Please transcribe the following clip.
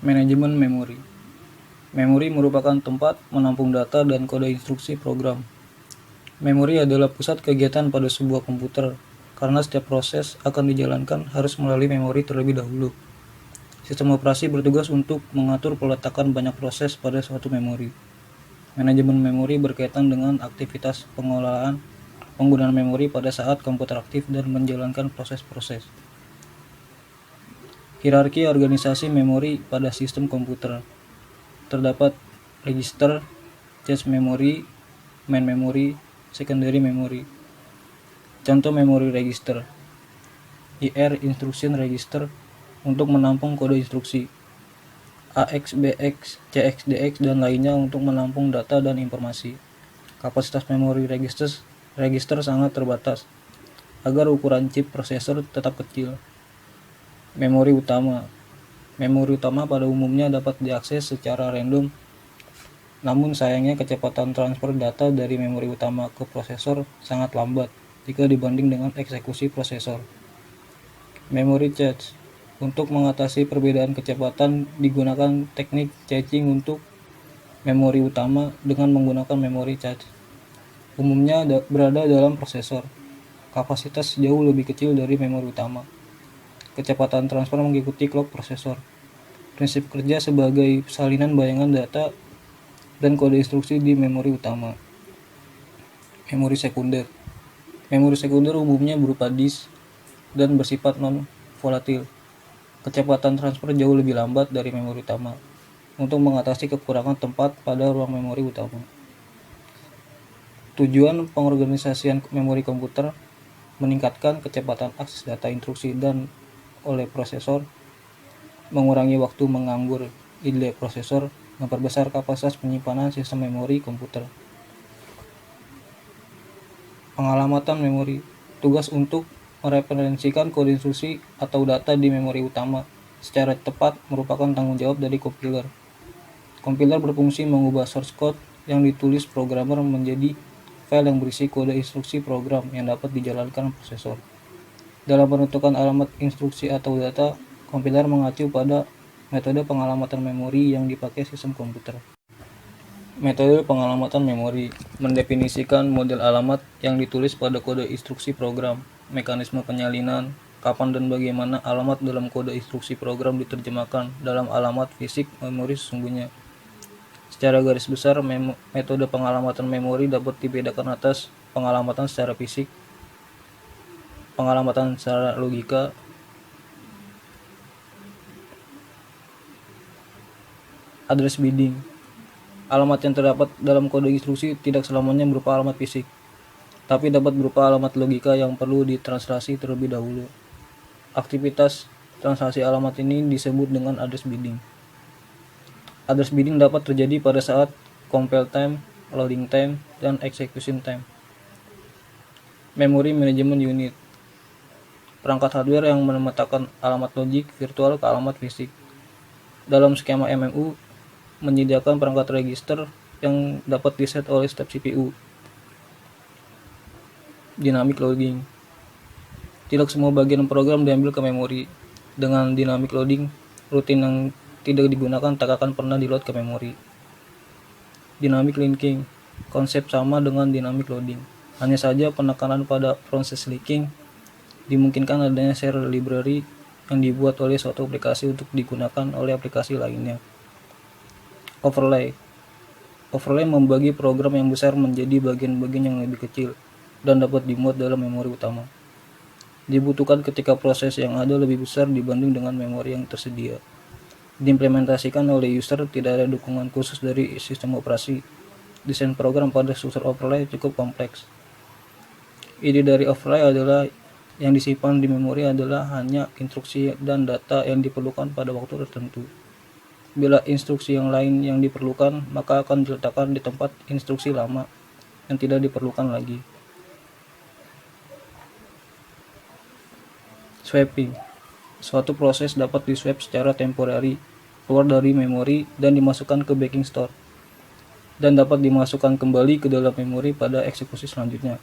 Manajemen memori. Memori merupakan tempat menampung data dan kode instruksi program. Memori adalah pusat kegiatan pada sebuah komputer, karena setiap proses akan dijalankan harus melalui memori terlebih dahulu. Sistem operasi bertugas untuk mengatur peletakan banyak proses pada suatu memori. Manajemen memori berkaitan dengan aktivitas pengolahan penggunaan memori pada saat komputer aktif dan menjalankan proses-proses. Hierarki organisasi memori pada sistem komputer. Terdapat register, cache memory, main memory, secondary memory. Contoh memori register: IR Instruction Register untuk menampung kode instruksi, AX, BX, CX, DX, dan lainnya untuk menampung data dan informasi. Kapasitas memori register sangat terbatas, agar ukuran chip prosesor tetap kecil. Memori utama. Memori utama pada umumnya dapat diakses secara random, namun sayangnya kecepatan transfer data dari memori utama ke prosesor sangat lambat jika dibanding dengan eksekusi prosesor. Memory cache. Untuk mengatasi perbedaan kecepatan digunakan teknik caching untuk memori utama dengan menggunakan memory cache. Umumnya berada dalam prosesor. Kapasitas jauh lebih kecil dari memori utama. Kecepatan transfer mengikuti clock prosesor. Prinsip kerja sebagai salinan bayangan data dan kode instruksi di memori utama. Memori sekunder. Memori sekunder umumnya berupa disk dan bersifat non-volatil. Kecepatan transfer jauh lebih lambat dari memori utama untuk mengatasi kekurangan tempat pada ruang memori utama. Tujuan pengorganisasian memori komputer meningkatkan kecepatan akses data instruksi dan oleh prosesor, mengurangi waktu menganggur idle prosesor, memperbesar kapasitas penyimpanan sistem memori komputer. Pengalamatan memori. Tugas untuk mereferensikan kode instruksi atau data di memori utama secara tepat merupakan tanggung jawab dari compiler. Compiler berfungsi mengubah source code yang ditulis programmer menjadi file yang berisi kode instruksi program yang dapat dijalankan prosesor. Dalam penentukan alamat instruksi atau data, kompiler mengacu pada metode pengalamatan memori yang dipakai sistem komputer. Metode pengalamatan memori mendefinisikan model alamat yang ditulis pada kode instruksi program, mekanisme penyalinan, kapan dan bagaimana alamat dalam kode instruksi program diterjemahkan dalam alamat fisik memori sesungguhnya. Secara garis besar, metode pengalamatan memori dapat dibedakan atas pengalamatan secara fisik, pengalamatan secara logika, address bidding. Alamat yang terdapat dalam kode instruksi tidak selamanya berupa alamat fisik, tapi dapat berupa alamat logika yang perlu ditranslasi terlebih dahulu. Aktivitas translasi alamat ini disebut dengan address bidding. Address bidding dapat terjadi pada saat compile time, loading time, dan execution time. Memory Management Unit. Perangkat hardware yang memetakan alamat logik virtual ke alamat fisik. Dalam skema MMU, menyediakan perangkat register yang dapat diset oleh step CPU. Dynamic loading. Tidak semua bagian program diambil ke memori. Dengan dynamic loading, rutin yang tidak digunakan tak akan pernah di-load ke memori. Dynamic linking. Konsep sama dengan dynamic loading. Hanya saja penekanan pada process linking dimungkinkan adanya share library yang dibuat oleh suatu aplikasi untuk digunakan oleh aplikasi lainnya. Overlay. Overlay membagi program yang besar menjadi bagian-bagian yang lebih kecil dan dapat dimuat dalam memori utama. Dibutuhkan ketika proses yang ada lebih besar dibanding dengan memori yang tersedia. Diimplementasikan oleh user, tidak ada dukungan khusus dari sistem operasi. Desain program pada struktur overlay cukup kompleks. Ide dari overlay adalah yang disimpan di memori adalah hanya instruksi dan data yang diperlukan pada waktu tertentu. Bila instruksi yang lain yang diperlukan, maka akan diletakkan di tempat instruksi lama yang tidak diperlukan lagi. Swapping. Suatu proses dapat di-swap secara temporary keluar dari memori dan dimasukkan ke backing store, dan dapat dimasukkan kembali ke dalam memori pada eksekusi selanjutnya.